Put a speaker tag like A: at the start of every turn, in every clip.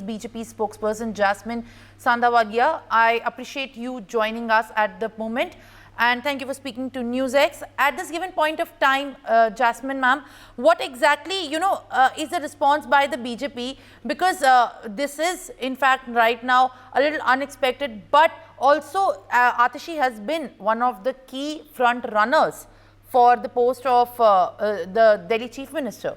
A: BJP spokesperson Jasmine Sandhawadia. I appreciate you joining us at the moment. And thank you for speaking to NewsX. At this given point of time, Jasmine ma'am, what exactly, is the response by the BJP? Because this is, in fact, right now a little unexpected, but also Atishi has been one of the key front runners for the post of the Delhi Chief Minister.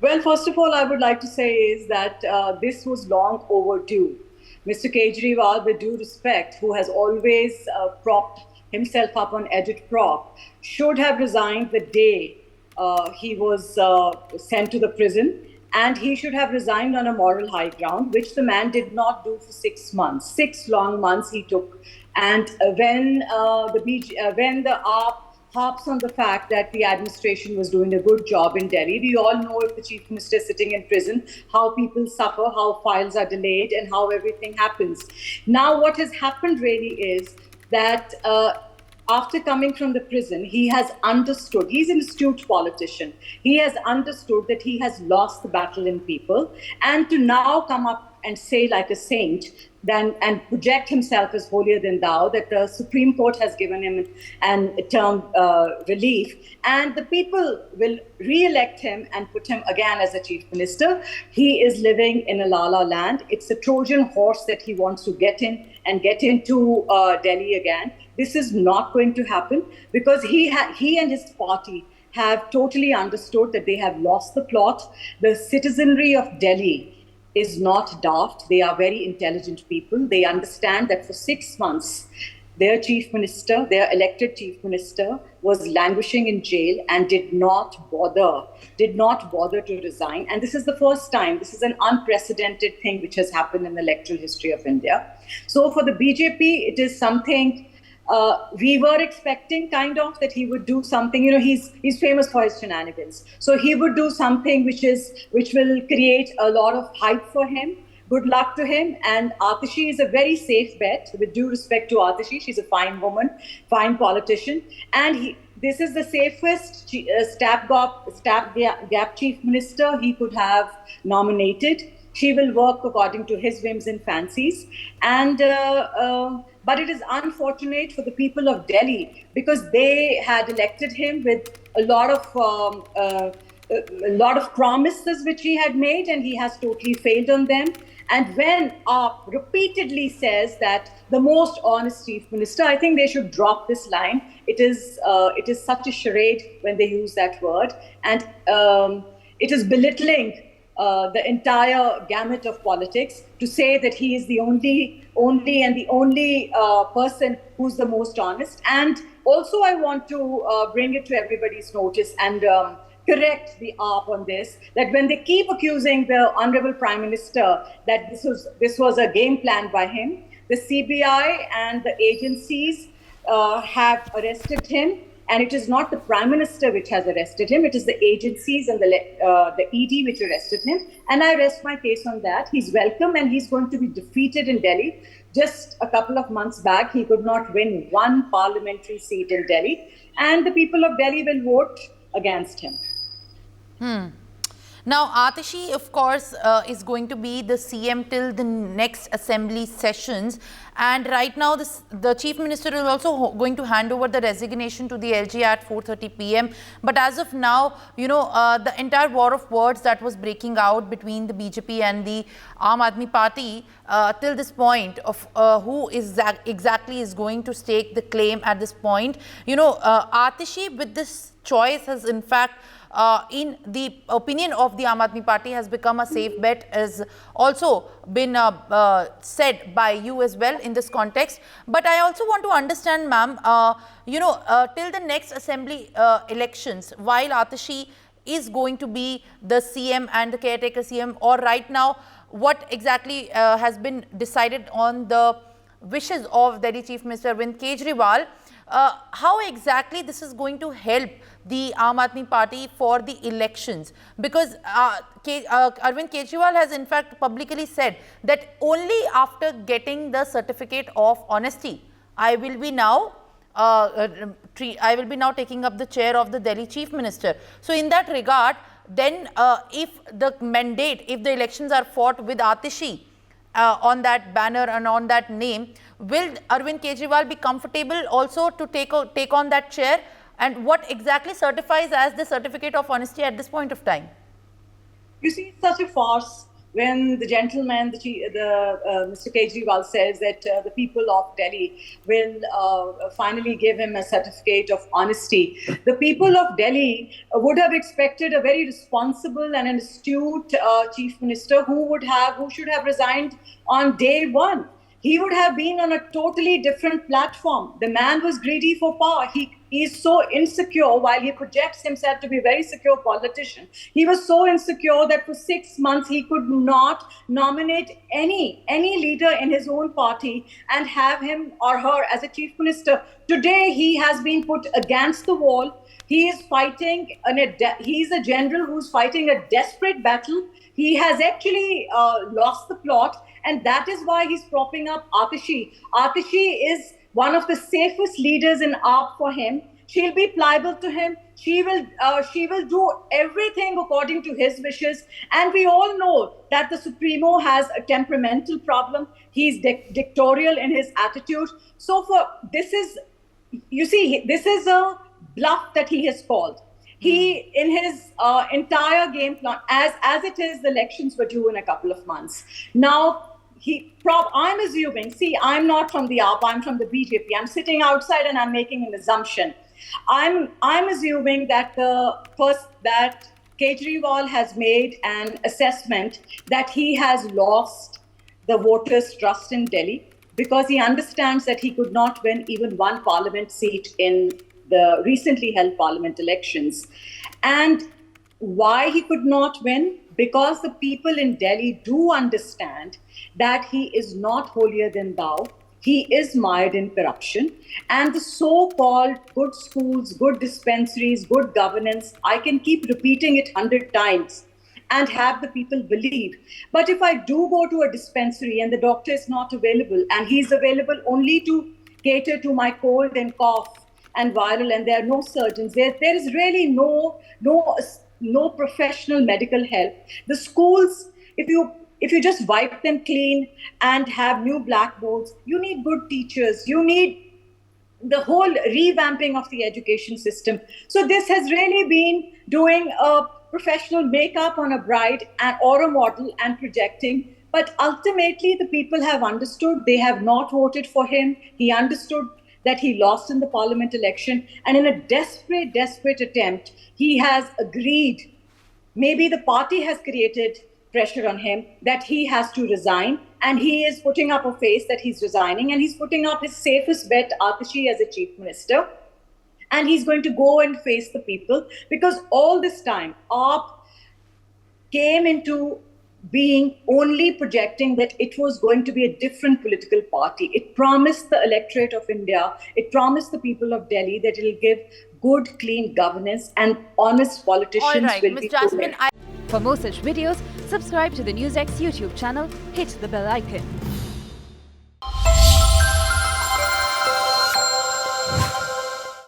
B: Well, first of all, I would like to say is that this was long overdue. Mr. Kejriwal, with due respect, who has always propped himself up on agitprop, should have resigned the day he was sent to the prison, and he should have resigned on a moral high ground, which the man did not do for 6 months. 6 long months he took. And when the AAP harps on the fact that the administration was doing a good job in Delhi. We all know if the Chief Minister is sitting in prison, how people suffer, how files are delayed, and how everything happens. Now, what has happened really is that after coming from the prison, he has understood, he's an astute politician, he has understood that he has lost the battle in people, and to now come up and say like a saint and project himself as holier than thou, that the Supreme Court has given him an term relief, and the people will re-elect him and put him again as a chief minister. He is living in a la-la land. It's a Trojan horse that he wants to get in and get into Delhi again. This is not going to happen because he and his party have totally understood that they have lost the plot. The citizenry of Delhi is not daft. They are very intelligent people. They understand that for 6 months, their chief minister, their elected chief minister, was languishing in jail and did not bother to resign. And this is the first time, this is an unprecedented thing which has happened in the electoral history of India. So for the BJP, it is something we were expecting kind of that he would do something. He's famous for his shenanigans. So he would do something which will create a lot of hype for him. Good luck to him. And Atishi is a very safe bet, with due respect to Atishi. She's a fine woman, fine politician. And this is the safest stap gap chief minister he could have nominated. She will work according to his whims and fancies. But it is unfortunate for the people of Delhi because they had elected him with a lot of promises which he had made, and he has totally failed on them. And when AAP repeatedly says that the most honest chief minister, I think they should drop this line. It is such a charade when they use that word, and it is belittling the entire gamut of politics to say that he is the only person who's the most honest. And also I want to bring it to everybody's notice and correct the AAP on this, that when they keep accusing the Honorable Prime Minister that this was a game plan by him, the CBI and the agencies have arrested him. And it is not the Prime Minister which has arrested him. It is the agencies and the ED which arrested him. And I rest my case on that. He's welcome and he's going to be defeated in Delhi. Just a couple of months back, he could not win one parliamentary seat in Delhi. And the people of Delhi will vote against him.
A: Now, Atishi, of course, is going to be the CM till the next assembly sessions. And right now, the Chief Minister is also going to hand over the resignation to the LG at 4:30 p.m. But as of now, the entire war of words that was breaking out between the BJP and the Aam Aadmi Party till this point of who exactly is going to stake the claim at this point. Atishi, with this choice, has in fact in the opinion of the Aam Aadmi Party has become a safe bet, has also been said by you as well in this context. But I also want to understand, ma'am, till the next assembly elections, while Atishi is going to be the CM and the caretaker CM, or right now, what exactly has been decided on the wishes of Delhi Chief Minister Arvind Kejriwal, how exactly this is going to help the Aam Aadmi Party for the elections? Because Arvind Kejriwal has in fact publicly said that only after getting the certificate of honesty, I will be now taking up the chair of the Delhi Chief Minister. So in that regard, then if the mandate, if the elections are fought with Atishi on that banner and on that name, will Arvind Kejriwal be comfortable also to take on that chair? And what exactly certifies as the certificate of honesty at this point of time?
B: You see, it's such a farce when the gentleman, Mr. Kejriwal, says that the people of Delhi will finally give him a certificate of honesty. The people of Delhi would have expected a very responsible and an astute chief minister who should have resigned on day one. He would have been on a totally different platform. The man was greedy for power. He is so insecure while he projects himself to be a very secure politician. He was so insecure that for 6 months he could not nominate any leader in his own party and have him or her as a chief minister. Today he has been put against the wall. He is fighting, he's a general who's fighting a desperate battle. He has actually lost the plot, and that is why he's propping up Atishi. Atishi is one of the safest leaders in AAP for him. She'll be pliable to him. She will do everything according to his wishes. And we all know that the Supremo has a temperamental problem. He's dictatorial in his attitude. So this is a bluff that he has called. He, in his entire game plan, as it is, the elections were due in a couple of months. Now, I'm assuming, I'm not from the AAP, I'm from the BJP. I'm sitting outside and I'm making an assumption. I'm assuming that that Kejriwal has made an assessment that he has lost the voters' trust in Delhi because he understands that he could not win even one parliament seat in the recently held parliament elections. And why he could not win? Because the people in Delhi do understand that he is not holier than thou. He is mired in corruption. And the so-called good schools, good dispensaries, good governance, I can keep repeating it 100 times and have the people believe. But if I do go to a dispensary and the doctor is not available and he's available only to cater to my cold and cough and viral, and there are no surgeons, there is really no professional medical help. The schools, if you just wipe them clean and have new blackboards, you need good teachers, you need the whole revamping of the education system. So this has really been doing a professional makeup on a bride or a model and projecting. But ultimately, the people have understood. They have not voted for him. He understood that he lost in the parliament election. And in a desperate attempt, he has agreed. Maybe the party has created pressure on him that he has to resign. And he is putting up a face that he's resigning. And he's putting up his safest bet, Atishi, as a chief minister. And he's going to go and face the people. Because all this time, AAP came into being only projecting that it was going to be a different political party. It promised the electorate of India, it promised the people of Delhi that it will give good, clean governance and honest politicians.
A: All right,
B: will
A: Ms.
B: be
A: Jasmine,
B: elected.
C: For more such videos, subscribe to the NewsX YouTube channel, hit the bell icon.